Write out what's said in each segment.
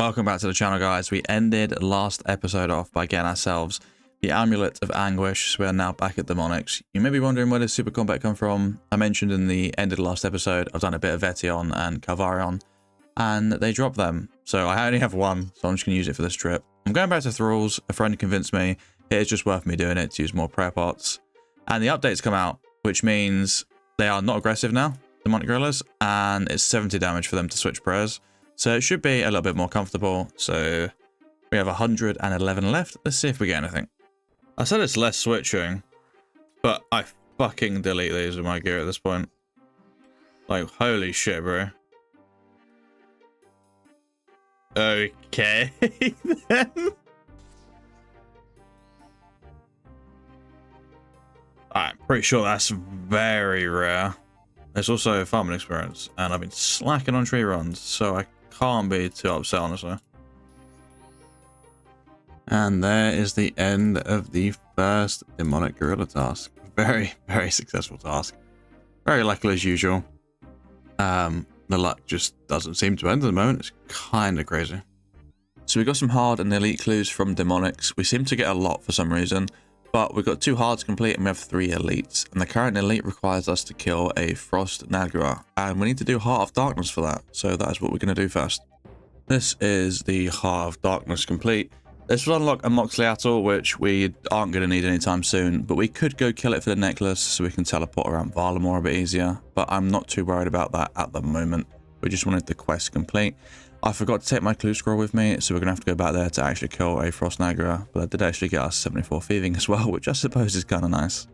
Welcome back to the channel, guys. We ended last episode off by getting ourselves the Amulet of Anguish, so we are now back at Demonics. You may be wondering where does Super Combat come from. I mentioned in the end of the last episode, I've done a bit of Vetion and Calvarion, and they dropped them. So I only have one, so I'm just going to use it for this trip. I'm going back to Thralls. A friend convinced me it is just worth me doing it to use more prayer pots. And the updates come out, which means they are not aggressive now, Demonic Gorillas, and it's 70 damage for them to switch prayers. So it should be a little bit more comfortable. So we have 111 left. Let's see if we get anything. I said it's less switching, but I fucking delete these with my gear at this point. Like, holy shit, bro. Okay, then. I'm pretty sure that's very rare. There's also farming experience, and I've been slacking on tree runs, so I can't be too upset, honestly. And there is the end of the first Demonic Gorilla task. Very, very successful task. Very lucky as usual. The luck just doesn't seem to end at the moment. It's kind of crazy. So we got some hard and elite clues from Demonics. We seem to get a lot for some reason, but we've got 2 hards complete and we have 3 elites. And the current elite requires us to kill a Frost Nagara, and we need to do Heart of Darkness for that. So that is what we're going to do first. This is the Heart of Darkness complete. This will unlock a Moxliatl, which we aren't going to need anytime soon, but we could go kill it for the necklace so we can teleport around Valamor a bit easier, but I'm not too worried about that at the moment. We just wanted the quest complete. I forgot to take my clue scroll with me, so we're going to have to go back there to actually kill a Frost Nagara, but that did actually get us 74 thieving as well, which I suppose is kind of nice.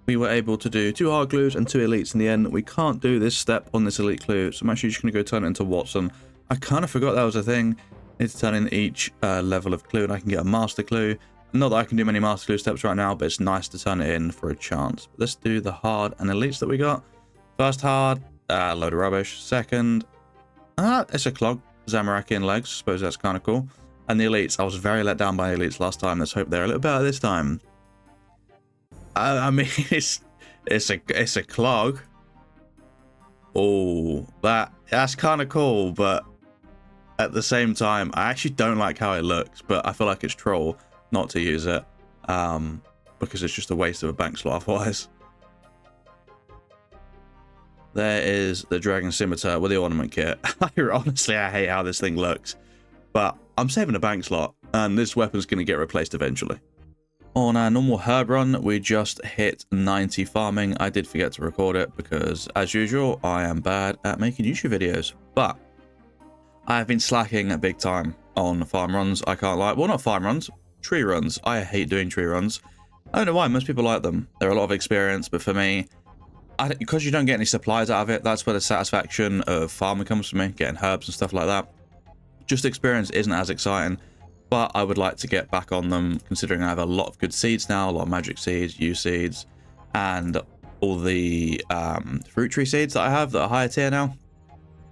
We were able to do 2 hard clues and 2 elites in the end. We can't do this step on this elite clue, so I'm actually just going to go turn it into Watson. I kind of forgot that was a thing. It's turn in each level of clue, and I can get a master clue. Not that I can do many master clue steps right now, but it's nice to turn it in for a chance. But let's do the hard and elites that we got. First hard, load of rubbish. Second, it's a clog, Zamarakian legs. Suppose that's kind of cool. And the elites, I was very let down by the elites last time. Let's hope they're a little better this time. I mean, it's a clog. Oh, that's kind of cool, but at the same time, I actually don't like how it looks, but I feel like it's troll not to use it, because it's just a waste of a bank slot otherwise. There is the Dragon Scimitar with the ornament kit. Honestly, I hate how this thing looks, but I'm saving a bank slot, and this weapon's going to get replaced eventually. On our normal herb run, we just hit 90 farming. I did forget to record it because, as usual, I am bad at making YouTube videos, but I have been slacking big time on farm runs, I can't lie. Well, not farm runs, tree runs. I hate doing tree runs. I don't know why, most people like them. They're a lot of experience, but for me, because you don't get any supplies out of it, that's where the satisfaction of farming comes from me, getting herbs and stuff like that. Just experience isn't as exciting, but I would like to get back on them, considering I have a lot of good seeds now, a lot of magic seeds, U seeds, and all the fruit tree seeds that I have that are higher tier now.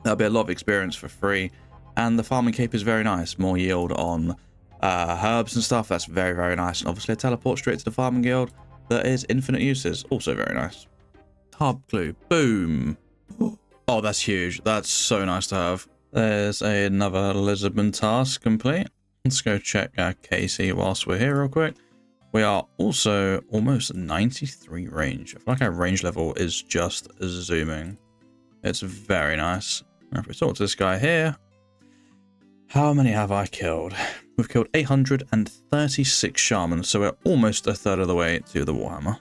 That'll be a lot of experience for free. And the farming cape is very nice. More yield on herbs and stuff. That's very, very nice. And obviously a teleport straight to the farming guild that is infinite uses. Also very nice. Hub clue. Boom. Oh, that's huge. That's so nice to have. There's another Lisbon task complete. Let's go check our KC whilst we're here real quick. We are also almost 93 range. I feel like our range level is just zooming. It's very nice. Now if we talk to this guy here, how many have I killed? We've killed 836 shamans, so we're almost a third of the way to the Warhammer.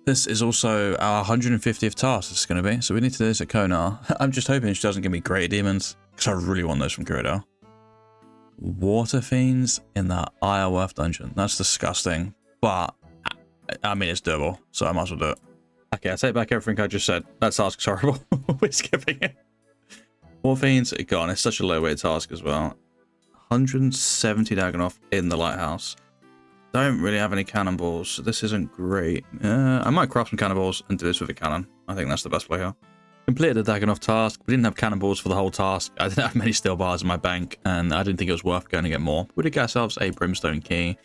This is also our 150th task it's going to be, so we need to do this at Konar. I'm just hoping she doesn't give me Great Demons, because I really want those from Kurodel. Water Fiends in the Ireworth dungeon. That's disgusting, but I mean, it's doable, so I might as well do it. Okay, I take back everything I just said. That task's horrible. We're skipping it. Water Fiends, gone. It's such a low weight task as well. 170 Dagonoth in the lighthouse. Don't really have any cannonballs, so this isn't great. I might craft some cannonballs and do this with a cannon. I think that's the best play here. Completed the Dagonoth task. We didn't have cannonballs for the whole task. I didn't have many steel bars in my bank, and I didn't think it was worth going to get more. We did get ourselves a Brimstone Key,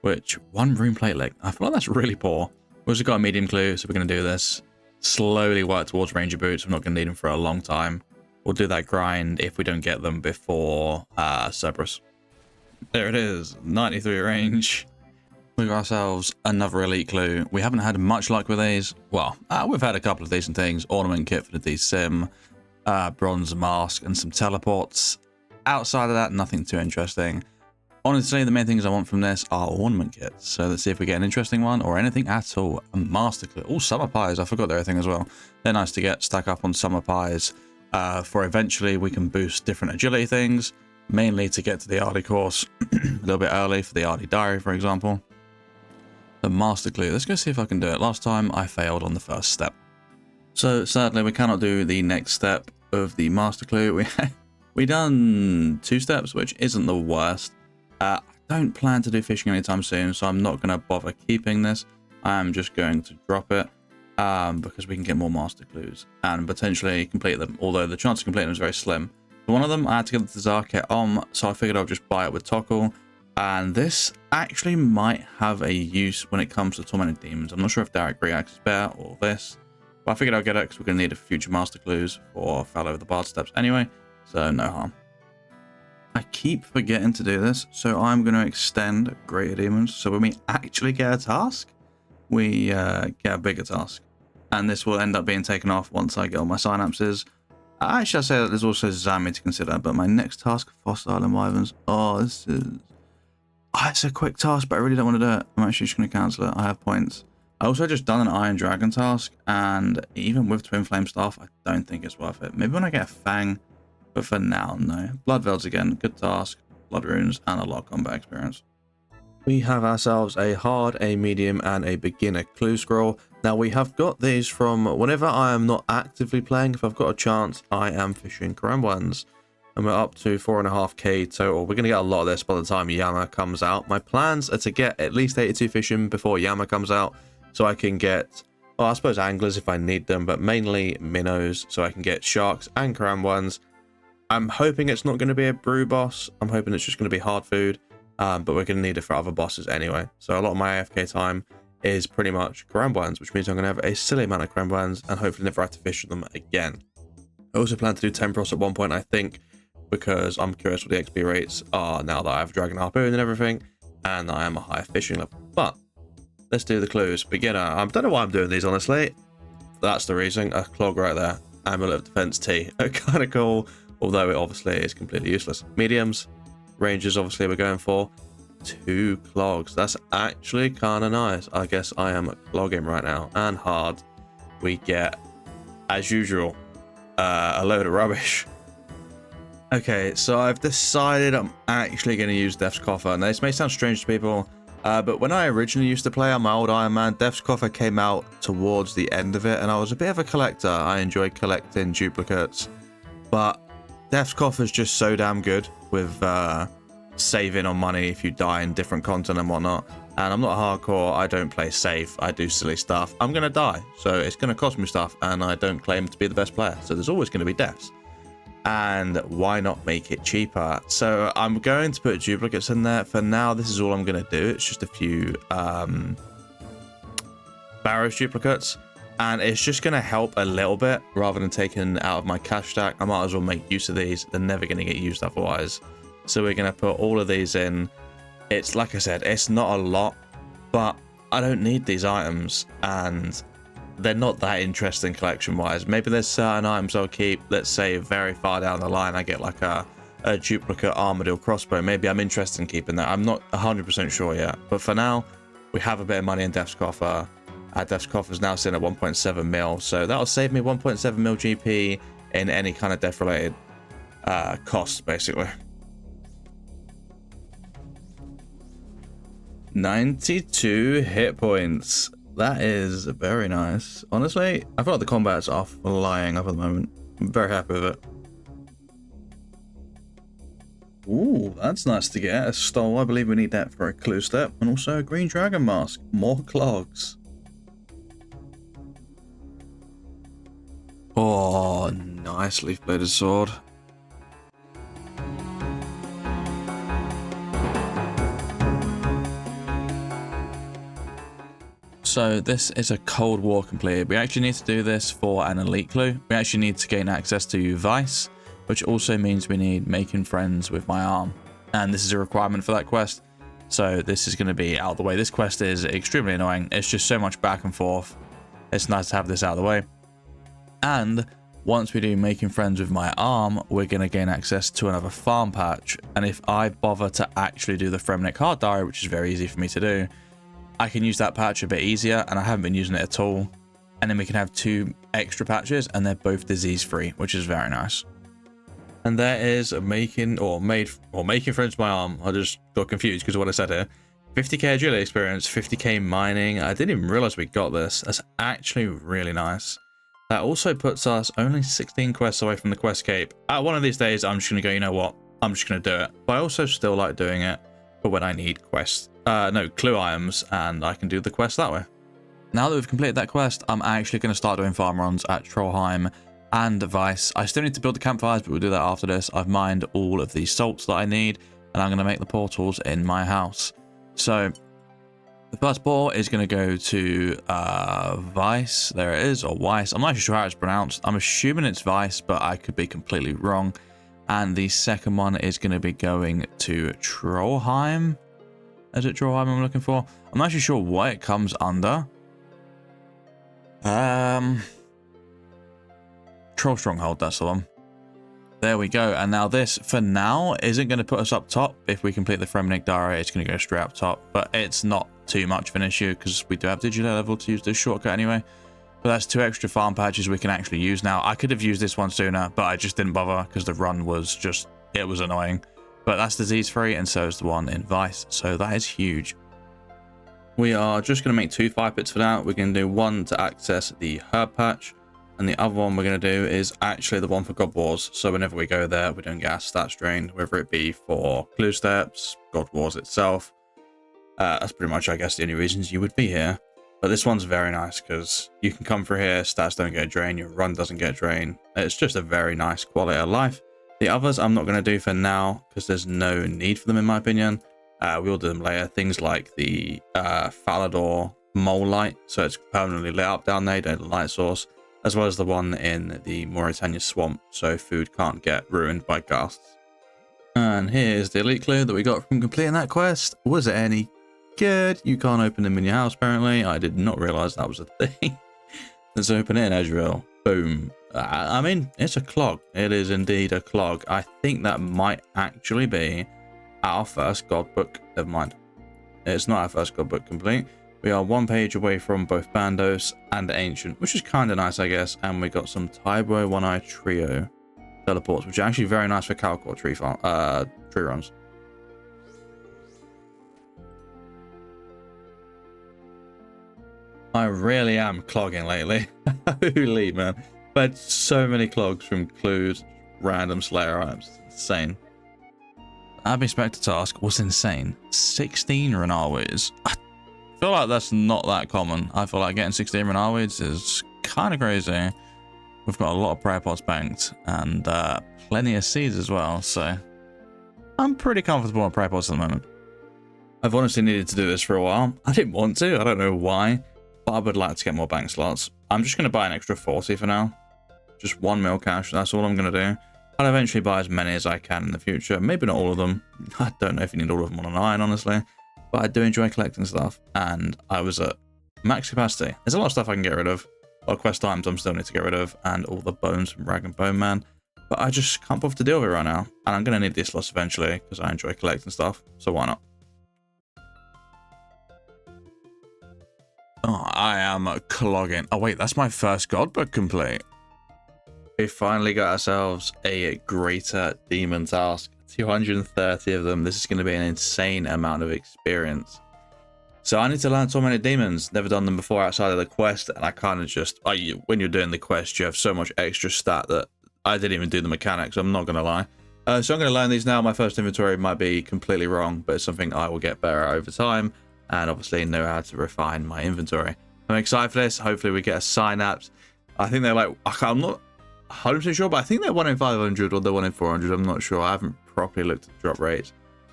which 1 rune plate leg. I feel like that's really poor. We also got a medium clue, so we're going to do this. Slowly work towards Ranger Boots. I'm not going to need them for a long time. we'll do that grind if we don't get them before Cerberus. There it is, 93 range. We got ourselves another elite clue. We haven't had much luck with these. Well, we've had a couple of decent things. Ornament kit for the D-Sim, bronze mask, and some teleports. Outside of that, nothing too interesting. Honestly, the main things I want from this are ornament kits. So let's see if we get an interesting one or anything at all. A master clue. Oh, summer pies. I forgot they're a thing as well. They're nice to get. Stack up on summer pies. For eventually we can boost different agility things. Mainly to get to the Ardy course a little bit early for the Ardy diary, for example. The master clue. Let's go see if I can do it. Last time I failed on the first step. So sadly we cannot do the next step of the master clue. We done 2 steps, which isn't the worst. I don't plan to do fishing anytime soon, so I'm not going to bother keeping this. I'm just going to drop it because we can get more master clues and potentially complete them, although the chance of completing them is very slim. One of them I had to get the Zarket on, so I figured I'll just buy it with Toggle. And this actually might have a use when it comes to Tormented Demons. I'm not sure if Direct Reacts is better or this, but I figured I'll get it because we're going to need it for future master clues for Fell Over the Bard Steps anyway, so no harm. I keep forgetting to do this, so I'm going to extend Greater Demons. So when we actually get a task, we get a bigger task. And this will end up being taken off once I get all my synapses. Actually, I say that there's also Zami to consider, but my next task, Fossil and Wyverns. Oh, this is... Oh, it's a quick task, but I really don't want to do it. I'm actually just going to cancel it. I have points. I also just done an Iron Dragon task, and even with Twin Flame Staff, I don't think it's worth it. Maybe when I get a Fang, but for now, no. Blood Veils again, good task, Blood Runes, and a lot of combat experience. We have ourselves a hard, a medium, and a beginner clue scroll. Now, we have got these from whenever I am not actively playing. If I've got a chance, I am fishing Karambwans. And we're up to 4.5k total. We're going to get a lot of this by the time Yama comes out. My plans are to get at least 82 fishing before Yama comes out, so I can get, well, I suppose anglers if I need them, but mainly minnows, so I can get sharks and Karambwans. I'm hoping it's not going to be a brew boss. I'm hoping it's just going to be hard food, but we're going to need it for other bosses anyway. So a lot of my AFK time is pretty much Karambwans, which means I'm going to have a silly amount of Karambwans and hopefully never have to fish them again. I also plan to do Tempros at one point, I think, because I'm curious what the XP rates are now that I have Dragon Harpoon and everything, and I am a higher fishing level. But let's do the clues. Beginner. I don't know why I'm doing these, honestly. That's the reason. A clog right there. Amulet of Defense T. Kind of cool, although it obviously is completely useless. Mediums. Rangers, obviously, we're going for 2 clogs. That's actually kind of nice. I guess I am clogging right now. And hard. We get, as usual, a load of rubbish. Okay, so I've decided I'm actually going to use Death's Coffer. Now, this may sound strange to people, but when I originally used to play on my old Iron Man, Death's Coffer came out towards the end of it, and I was a bit of a collector. I enjoyed collecting duplicates, but Death's Coffer is just so damn good with saving on money if you die in different content and whatnot. And I'm not hardcore, I don't play safe, I do silly stuff. I'm going to die, so it's going to cost me stuff, and I don't claim to be the best player, so there's always going to be deaths. And why not make it cheaper? So I'm going to put duplicates in there. For now, this is all I'm going to do. It's just a few Barrows duplicates. And it's just going to help a little bit rather than taking out of my cash stack. I might as well make use of these. They're never going to get used otherwise. So we're going to put all of these in. It's like I said, it's not a lot, but I don't need these items. And they're not that interesting collection wise. Maybe there's certain items I'll keep. Let's say very far down the line I get like a duplicate Armadillo crossbow. Maybe I'm interested in keeping that. I'm not 100% sure yet, but for now we have a bit of money in Death's Coffer. Death's Coffer is now sitting at 1.7 mil, so that'll save me 1.7 mil GP in any kind of death related costs basically. 92 hit points. That is very nice. Honestly, I feel like the combats are flying up at the moment. I'm very happy with it. Ooh, that's nice to get. A stole. I believe we need that for a clue step. And also a green dragon mask. More clogs. Oh, nice leaf bladed sword. So this is a Cold War completed. We actually need to do this for an elite clue. We actually need to gain access to Vice. which also means we need making friends with my arm. And this is a requirement for that quest. So this is going to be out of the way. This quest is extremely annoying. It's just so much back and forth. It's nice to have this out of the way. And once we do making friends with my arm, we're going to gain access to another farm patch. And if I bother to actually do the Fremnik Heart Diary, which is very easy for me to do, I can use that patch a bit easier, and I haven't been using it at all. And then we can have 2 extra patches, and they're both disease-free, which is very nice. And there is making friends with my arm. I just got confused because of what I said here. 50k agility experience, 50k mining. I didn't even realize we got this. That's actually really nice. That also puts us only 16 quests away from the quest cape. One of these days, I'm just going to go, you know what? I'm just going to do it. But I also still like doing it for when I need quests. Clue items, and I can do the quest that way. Now that we've completed that quest, I'm actually going to start doing farm runs at Trollheim and Vice. I still need to build the campfires, but we'll do that after this. I've mined all of the salts that I need, and I'm going to make the portals in my house. So the first portal is going to go to Vice. There it is, or Weiss. I'm not actually sure how it's pronounced. I'm assuming it's Vice, but I could be completely wrong. And the second one is going to be going to Trollheim. Is it Trollheim I'm looking for? I'm not actually sure what it comes under. Troll Stronghold, that's the one. There we go. And now this, for now, isn't going to put us up top. If we complete the Fremnik Diary, it's going to go straight up top. But it's not too much of an issue because we do have digital level to use this shortcut anyway. But that's 2 extra farm patches we can actually use now. I could have used this one sooner, but I just didn't bother because the run was just, it was annoying. But that's disease-free, and so is the one in Vice. So that is huge. We are just going to make 2 fire pits for that. We're going to do one to access the herb patch, and the other one we're going to do is actually the one for God Wars. So whenever we go there, we don't get our stats drained, whether it be for clue steps, God Wars itself. That's pretty much, I guess, the only reasons you would be here. But this one's very nice because you can come through here, stats don't get drained, your run doesn't get drained. It's just a very nice quality of life. The others I'm not going to do for now because there's no need for them in my opinion. We'll do them later. Things like the Falador mole light, so it's permanently lit up down there, you don't have a light source, as well as the one in the Mauritania swamp, so food can't get ruined by ghasts. And here's the elite clue that we got from completing that quest. Was it any good? You can't open them in your house apparently. I did not realize that was a thing. Let's open it in Ezreal. Boom. I mean, it's a clog. It is indeed a clog. I think that might actually be our first god book. Never mind. It's not our first god book complete. We are 1 page away from both Bandos and Ancient, which is kind of nice, I guess. And we got some Taibo One-Eye Trio teleports, which are actually very nice for Calcor tree runs. I really am clogging lately. Holy man. But so many clogs from clues, random Slayer items. It's insane. Abby Spectre task was insane. 16 Renarweeds. I feel like that's not that common. I feel like getting 16 Renarweeds is kind of crazy. We've got a lot of prayer pots banked and plenty of seeds as well. So I'm pretty comfortable on prayer pots at the moment. I've honestly needed to do this for a while. I didn't want to. I don't know why. But I would like to get more bank slots. I'm just going to buy an extra 40 for now. Just 1 mil cash. That's all I'm going to do. I'll eventually buy as many as I can in the future. Maybe not all of them. I don't know if you need all of them on an iron, honestly. But I do enjoy collecting stuff. And I was at max capacity. There's a lot of stuff I can get rid of. A lot of quest items I'm still need to get rid of. And all the bones from Rag and Bone Man. But I just can't bother to deal with it right now. And I'm going to need these slots eventually. Because I enjoy collecting stuff. So why not? Oh, I am clogging. Oh, wait, that's my first god book complete. We finally got ourselves a greater demon task. 230 of them. This is going to be an insane amount of experience. So I need to learn Tormented Demons. Never done them before outside of the quest. And I kind of just, when you're doing the quest, you have so much extra stat that I didn't even do the mechanics. I'm not going to lie. So I'm going to learn these now. My first inventory might be completely wrong, but it's something I will get better at over time. And obviously know how to refine my inventory. I'm excited for this. Hopefully we get a synapse. I think they're like, I'm not 100% sure, but I think they're 1 in 500 or they're 1 in 400. I'm not sure. I haven't properly looked at the drop rates,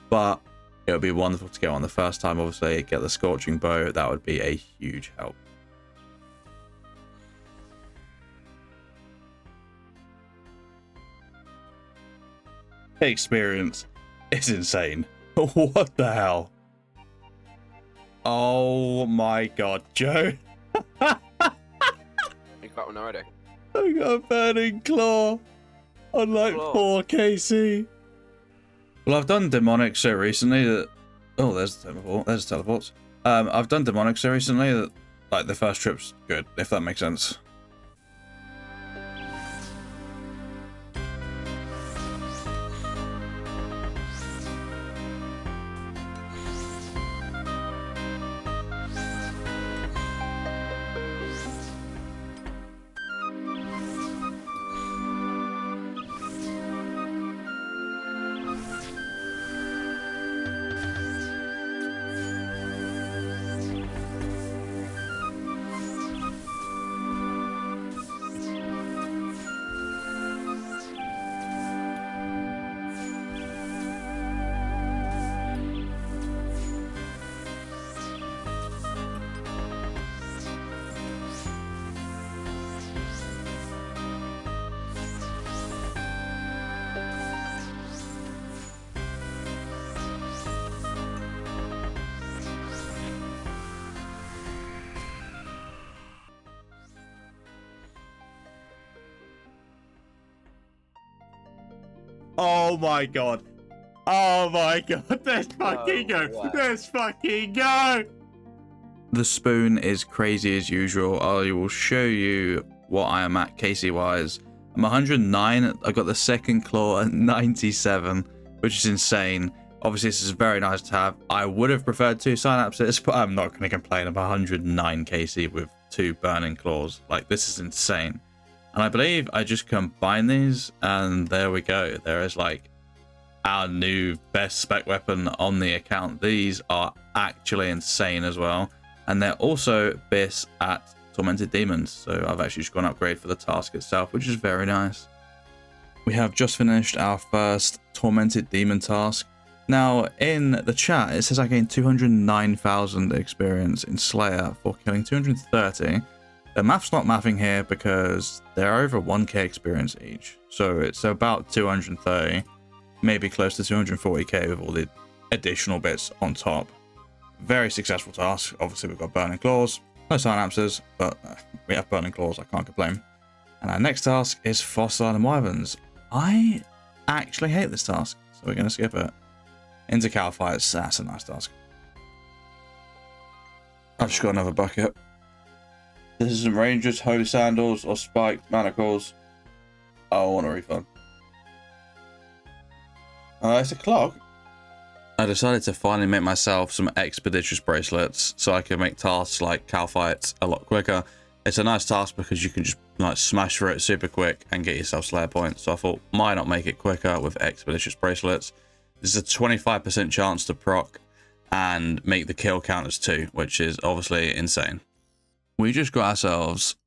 but it would be wonderful to get on the first time. Obviously, get the Scorching Bow. That would be a huge help. experience is insane. What the hell? Oh my god, Joe. You got one already? I got a burning claw. Unlike poor Casey. Well, I've done demonic so recently that... Oh, there's the teleport. There's the teleports. I've done demonic so recently that, like, the first trip's good, if that makes sense. Oh my god. Oh my god. Let's fucking go. Let's fucking go. The spoon is crazy as usual. I will show you what I am at Casey wise. I'm 109. I got the second claw at 97, which is insane. Obviously, this is very nice to have. I would have preferred 2 synapses, but I'm not going to complain. I'm 109 Casey with 2 burning claws. Like, this is insane. And I believe I just combine these, and there we go. There is, like, our new best spec weapon on the account. These are actually insane as well. And they're also best at Tormented Demons. So I've actually just gone upgrade for the task itself, which is very nice. We have just finished our first Tormented Demon task. Now, in the chat, it says I gained 209,000 experience in Slayer for killing 230. The math's not mathing here because they're over 1k experience each. So it's about 230, maybe close to 240k with all the additional bits on top. Very successful task. Obviously, we've got Burning Claws, no synapses, but we have Burning Claws, I can't complain. And our next task is Fossil and Wyverns. I actually hate this task, so we're going to skip it. Into cow fights, that's a nice task. I've just got another bucket. This isn't Rangers, Holy Sandals, or Spiked Manacles. I want a refund. It's a clog. I decided to finally make myself some expeditious bracelets so I can make tasks like cow fights a lot quicker. It's a nice task because you can just like smash through it super quick and get yourself Slayer points. So I thought, why not make it quicker with expeditious bracelets? There's a 25% chance to proc and make the kill count as 2, which is obviously insane. We just got ourselves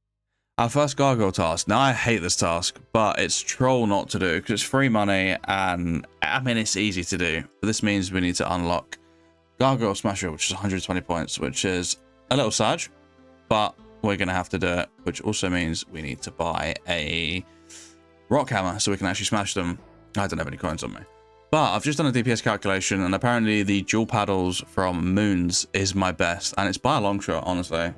our first gargoyle task. Now, I hate this task, but it's troll not to do because it's free money and I mean, it's easy to do. But this means we need to unlock Gargoyle Smasher, which is 120 points, which is a little sad, but we're going to have to do it, which also means we need to buy a rock hammer so we can actually smash them. I don't have any coins on me. But I've just done a DPS calculation, and apparently the dual paddles from Moons is my best, and it's by a long shot, honestly.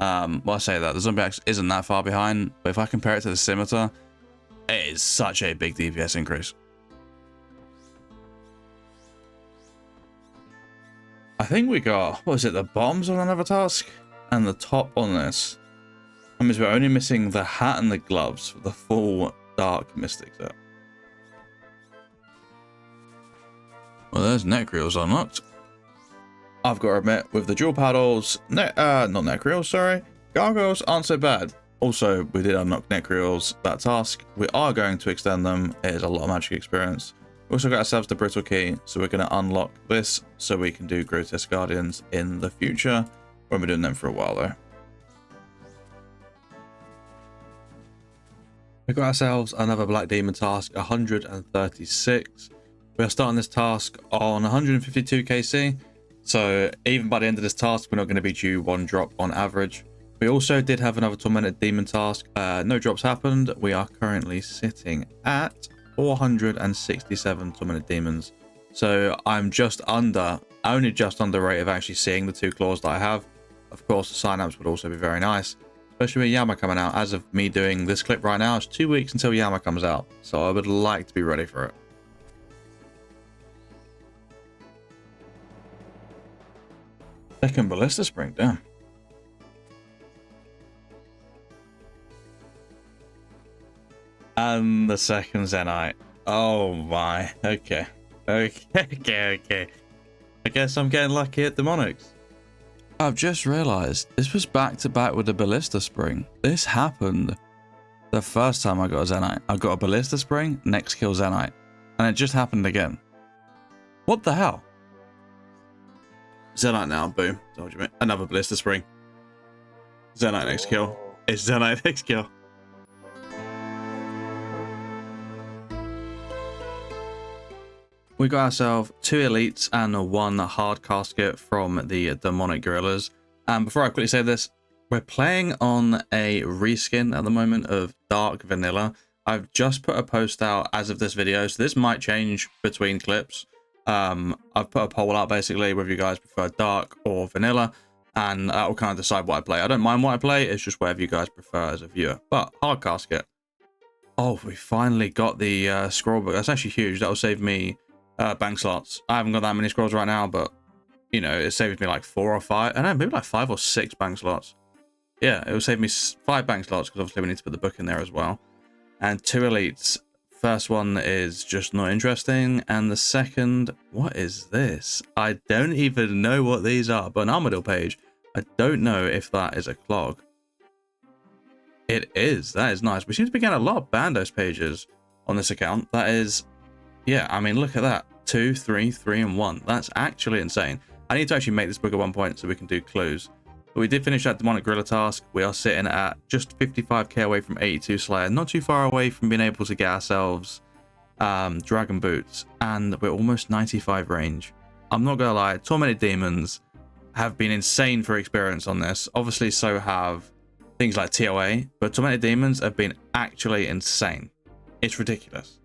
Well, I say that the zombie axe isn't that far behind, but if I compare it to the scimitar, it is such a big DPS increase. I think we got, what was it, the bombs on another task? And the top on this. That means we're only missing the hat and the gloves for the full Dark Mystic set. Well, there's Necreals unlocked. I've got to admit, with the dual paddles, not Necreals, sorry, Gargoyles aren't so bad. Also, we did unlock Necreals, that task. We are going to extend them. It is a lot of magic experience. We also got ourselves the Brittle Key, so we're going to unlock this so we can do Grotesque Guardians in the future. We've been doing them for a while, though. We got ourselves another Black Demon task, 136. We are starting this task on 152 KC. So even by the end of this task, we're not going to be due 1 drop on average. We also did have another Tormented Demon task. No drops happened. We are currently sitting at 467 tormented demons. So I'm just under, only just under rate of actually seeing the 2 claws that I have. Of course, the sign-ups would also be very nice, especially with Yama coming out. As of me doing this clip right now, it's 2 weeks until Yama comes out, so I would like to be ready for it. Second ballista spring, damn. And the second Zenite. Oh my. Okay. Okay. I guess I'm getting lucky at demonics. I've just realized this was back to back with the ballista spring. This happened the first time I got a Zenite. I got a ballista spring, next kill Zenite. And it just happened again. What the hell? Zenite now, boom. Told you, mate. Another ballista spring. Zenite next kill. It's Zenite next kill. We got ourselves 2 elites and 1 hard casket from the demonic gorillas. And before I quickly say this, we're playing on a reskin at the moment of dark vanilla. I've just put a post out as of this video, so this might change between clips. I've put a poll out basically whether you guys prefer dark or vanilla, and that will kind of decide what I play. I don't mind what I play, it's just whatever you guys prefer as a viewer. But hard casket. Oh, we finally got the scroll book. That's actually huge. That will save me bank slots. I haven't got that many scrolls right now, but you know, it saves me like 4 or 5. I don't know, maybe like 5 or 6 bank slots. Yeah, it will save me 5 bank slots because obviously we need to put the book in there as well. And 2 elites. First one is just not interesting, and the second, what is this? I don't even know what these are, but an Armadillo page. I don't know if that is a clog. It is. That is nice. We seem to be getting a lot of Bandos pages on this account. That is, yeah, I mean, look at that. 2, 3, 3, and 1. That's actually insane. I need to actually make this book at one point so we can do clues. But we did finish that demonic gorilla task. We are sitting at just 55k away from 82 Slayer. Not too far away from being able to get ourselves dragon boots. And we're almost 95 range. I'm not going to lie. Tormented demons have been insane for experience on this. Obviously, so have things like TOA. But tormented demons have been actually insane. It's ridiculous.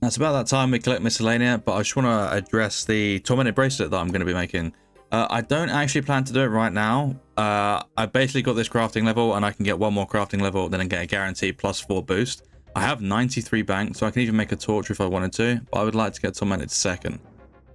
That's about that time we collect miscellanea, but I just want to address the tormented bracelet that I'm going to be making. I don't actually plan to do it right now. I basically got this crafting level and I can get 1 more crafting level, then I get a guarantee +4 boost. I have 93 bank, so I can even make a torch if I wanted to, but I would like to get tormented second.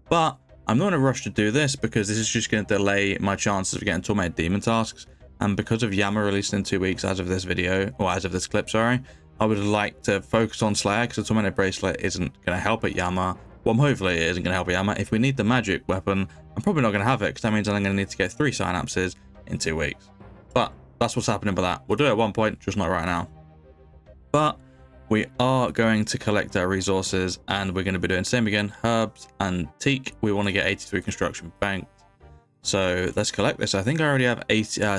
But I'm not in a rush to do this because this is just going to delay my chances of getting tormented demon tasks. And because of Yama releasing in 2 weeks as of this video, or as of this clip, sorry, I would like to focus on Slayer because the tormented bracelet isn't going to help at Yama. Well, hopefully it isn't going to help Yama. If we need the magic weapon, I'm probably not going to have it because that means I'm going to need to get 3 synapses in 2 weeks. But that's what's happening with that. We'll do it at one point, just not right now. But we are going to collect our resources and we're going to be doing same again, herbs and teak. We want to get 83 construction banked. So let's collect this. I think I already have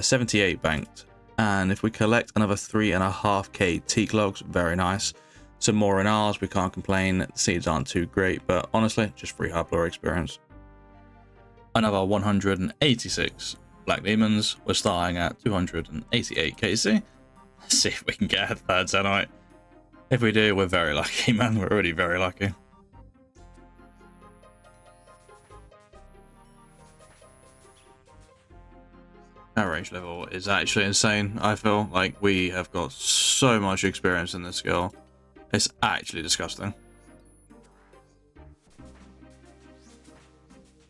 78 banked. And if we collect another 3.5k teak logs, very nice. Some more in ours, we can't complain. The seeds aren't too great, but honestly, just free hardware experience. Another 186 black demons. We're starting at 288 KC. Let's see if we can get a 3rd Zenite. If we do, we're very lucky, man. We're already very lucky. Our rage level is actually insane. I feel like we have got so much experience in this skill. It's actually disgusting.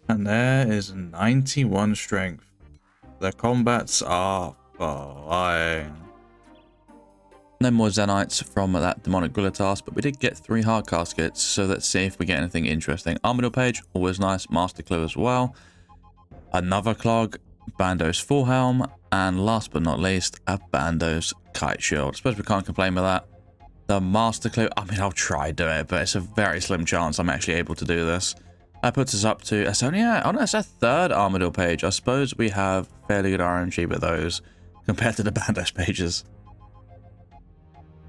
And there is 91 strength. The combats are flying. No more Zenites from that demonic gorilla task, but we did get 3 hard caskets, so let's see if we get anything interesting. Armadillo page, always nice. Master clue as well. Another clog. Bandos full helm. And last but not least, a Bandos kite shield. I suppose we can't complain with that. The master clue, I mean, I'll try do it, but it's a very slim chance I'm actually able to do this. That puts us up to, it's only a, oh no, it's a 3rd Armadillo page. I suppose we have fairly good RNG with those compared to the Bandos pages.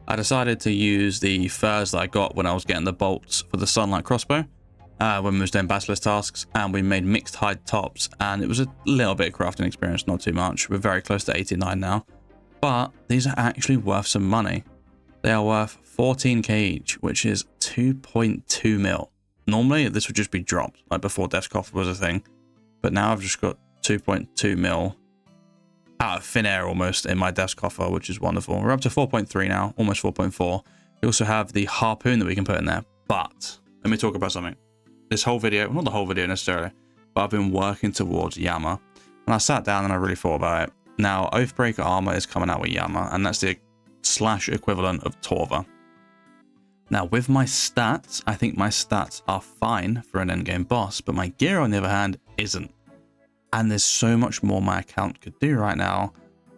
I decided to use the furs that I got when I was getting the bolts for the Sunlight crossbow. When we was doing Basilisk tasks, and we made mixed hide tops, and it was a little bit of crafting experience, not too much. We're very close to 89 now, but these are actually worth some money. They are worth 14k each, which is 2.2 mil. Normally, this would just be dropped, like before desk coffer was a thing. But now I've just got 2.2 mil out of thin air almost in my desk coffer, which is wonderful. We're up to 4.3 now, almost 4.4. We also have the harpoon that we can put in there. But let me talk about something. This whole video, well, not the whole video necessarily, but I've been working towards Yama. And I sat down and I really thought about it. Now, Oathbreaker armor is coming out with Yama, and that's the slash equivalent of Torva. Now, with my stats, I think my stats are fine for an endgame boss, but my gear, on the other hand, isn't. And there's so much more my account could do right now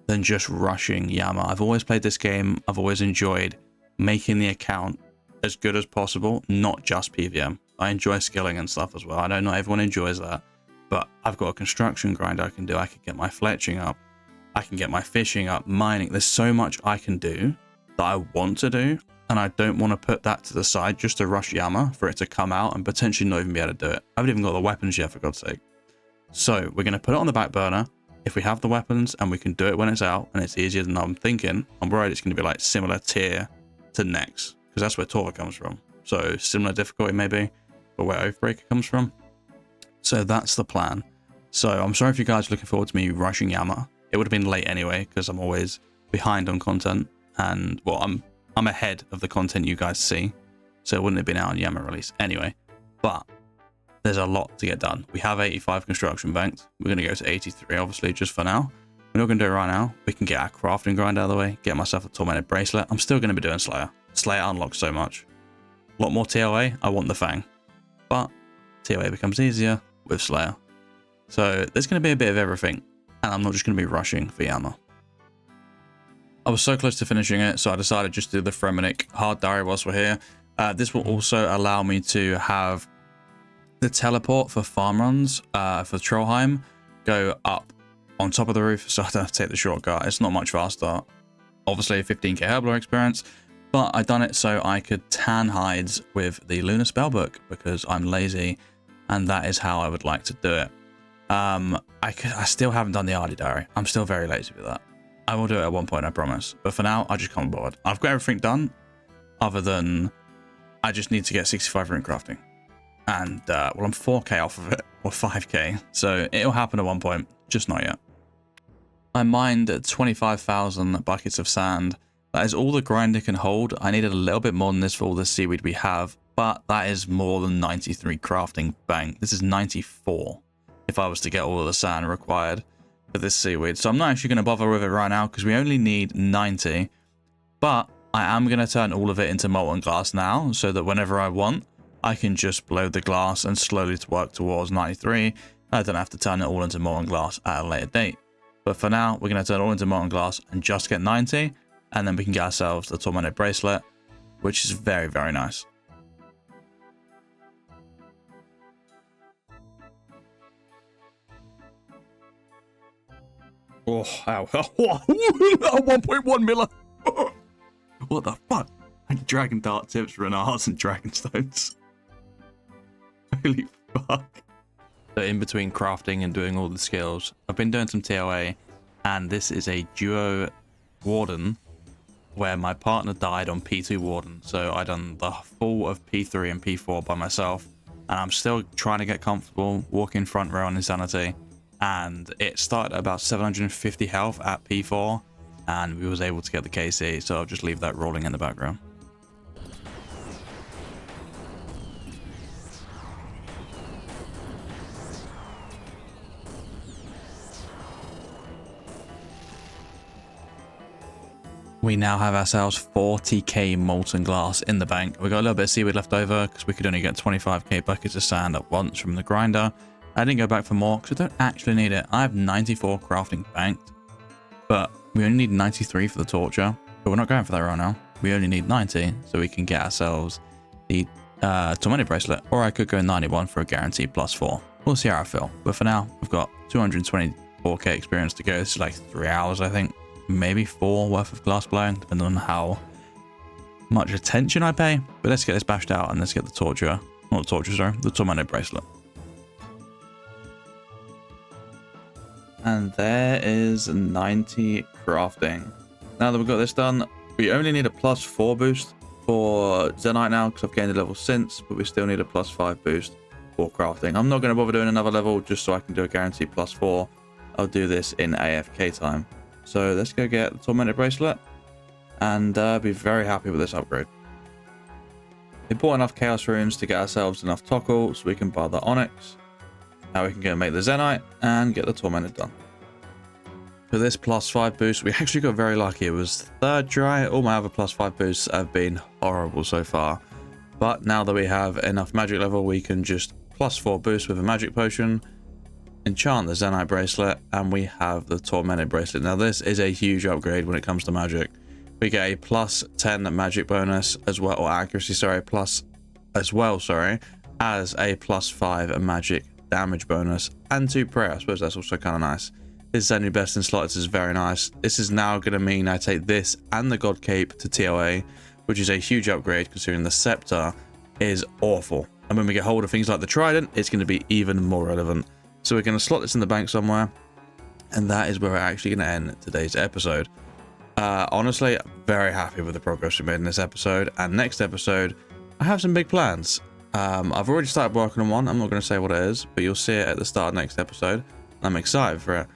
than just rushing Yama. I've always played this game. I've always enjoyed making the account as good as possible, not just PVM. I enjoy skilling and stuff as well. I know not everyone enjoys that, but I've got a construction grind I can do. I can get my fletching up. I can get my fishing up, mining. There's so much I can do that I want to do, and I don't want to put that to the side just to rush Yama for it to come out and potentially not even be able to do it. I haven't even got the weapons yet, for God's sake. So we're going to put it on the back burner. If we have the weapons and we can do it when it's out and it's easier than I'm thinking, I'm worried it's going to be like similar tier to Nex, because that's where Torva comes from. So similar difficulty maybe, but where Oathbreaker comes from. So that's the plan. So I'm sorry if you guys are looking forward to me rushing Yama. It would have been late anyway, because I'm always behind on content, and well, I'm ahead of the content you guys see, so it wouldn't have been out on Yama release anyway. But there's a lot to get done. We have 85 construction banked. We're going to go to 83, obviously, just for now. We're not going to do it right now. We can get our crafting grind out of the way, get myself a tormented bracelet. I'm still going to be doing Slayer. Slayer unlocks so much. A lot more TOA. I want the Fang. But TOA becomes easier with Slayer. So there's going to be a bit of everything. And I'm not just going to be rushing for Yama. I was so close to finishing it, so I decided just to do the Fremenic hard diary whilst we're here. This will also allow me to have the teleport for farm runs for Trollheim go up on top of the roof, so I don't have to take the shortcut. It's not much faster. Obviously 15k Herblore experience, but I done it so I could tan hides with the Lunar Spellbook because I'm lazy, and that is how I would like to do it. I still haven't done the Ardy diary. I'm still very lazy with that. I will do it at one point, I promise. But for now, I just can't be bothered. I've got everything done, other than I just need to get 65 rune crafting. And, well, I'm 4k off of it, or 5k, so it'll happen at one point, just not yet. I mined 25,000 buckets of sand. That is all the grinder can hold. I needed a little bit more than this for all the seaweed we have, but that is more than 93 crafting bank. This is 94 if I was to get all of the sand required for this seaweed. So I'm not actually going to bother with it right now because we only need 90, but I am going to turn all of it into molten glass now so that whenever I want, I can just blow the glass and slowly work towards 93. I don't have to turn it all into molten glass at a later date. But for now, we're going to turn it all into molten glass and just get 90. And then we can get ourselves the tormented bracelet, which is very, very nice. Oh, ow. 1.1 miller. What the fuck? Dragon dart tips, renards, and dragon stones. Holy fuck. So in between crafting and doing all the skills, I've been doing some TOA, and this is a duo warden where my partner died on P2 warden. So I done the full of P3 and P4 by myself, and I'm still trying to get comfortable walking front row on Insanity. And it started at about 750 health at P4, and we was able to get the KC, so I'll just leave that rolling in the background. We now have ourselves 40k molten glass in the bank. We got a little bit of seaweed left over because we could only get 25k buckets of sand at once from the grinder. I didn't go back for more because I don't actually need it. I have 94 crafting banked, but we only need 93 for the torture. But we're not going for that right now. We only need 90 so we can get ourselves the tormented bracelet, or I could go 91 for a guaranteed +4. We'll see how I feel. But for now, we've got 224k experience to go. This is like 3 hours, I think. Maybe 4 worth of glass blowing, depending on how much attention I pay. But let's get this bashed out and let's get the torture. Not the torture, sorry. The tormented bracelet. And there is 90 crafting. Now that we've got this done, We only need a +4 boost for Zenite now because I've gained a level since, but we still need a +5 boost for crafting. I'm not going to bother doing another level just so I can do a guaranteed +4. I'll do this in AFK time. So let's go get the Tormented Bracelet and be very happy with this upgrade. We bought enough Chaos Runes to get ourselves enough Tokkul so we can buy the Onyx. Now we can go make the Zenite and get the Tormented done. For this +5 boost, we actually got very lucky. It was third try. All my other +5 boosts have been horrible so far. But now that we have enough magic level, we can just +4 boost with a magic potion, enchant the Zenite bracelet, and we have the Tormented bracelet. Now this is a huge upgrade when it comes to magic. We get a +10 magic bonus as well, or accuracy, sorry, as a +5 magic damage bonus, and 2 prayer. I suppose that's also kind of nice. This is our new best in slot. This is very nice. This is now going to mean I take this and the God Cape to TOA, which is a huge upgrade considering the Scepter is awful. And when we get hold of things like the Trident, it's going to be even more relevant. So we're going to slot this in the bank somewhere. And that is where we're actually going to end today's episode. Honestly, very happy with the progress we made in this episode. And next episode, I have some big plans. I've already started working on one. I'm not going to say what it is, but you'll see it at the start of next episode. I'm excited for it.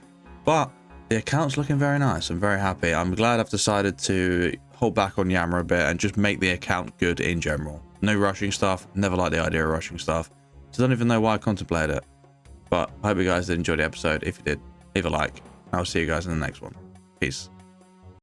But the account's looking very nice. I'm very happy. I'm glad I've decided to hold back on Yammer a bit and just make the account good in general. No rushing stuff. Never liked the idea of rushing stuff. So I don't even know why I contemplated it. But I hope you guys did enjoy the episode. If you did, leave a like. I'll see you guys in the next one. Peace.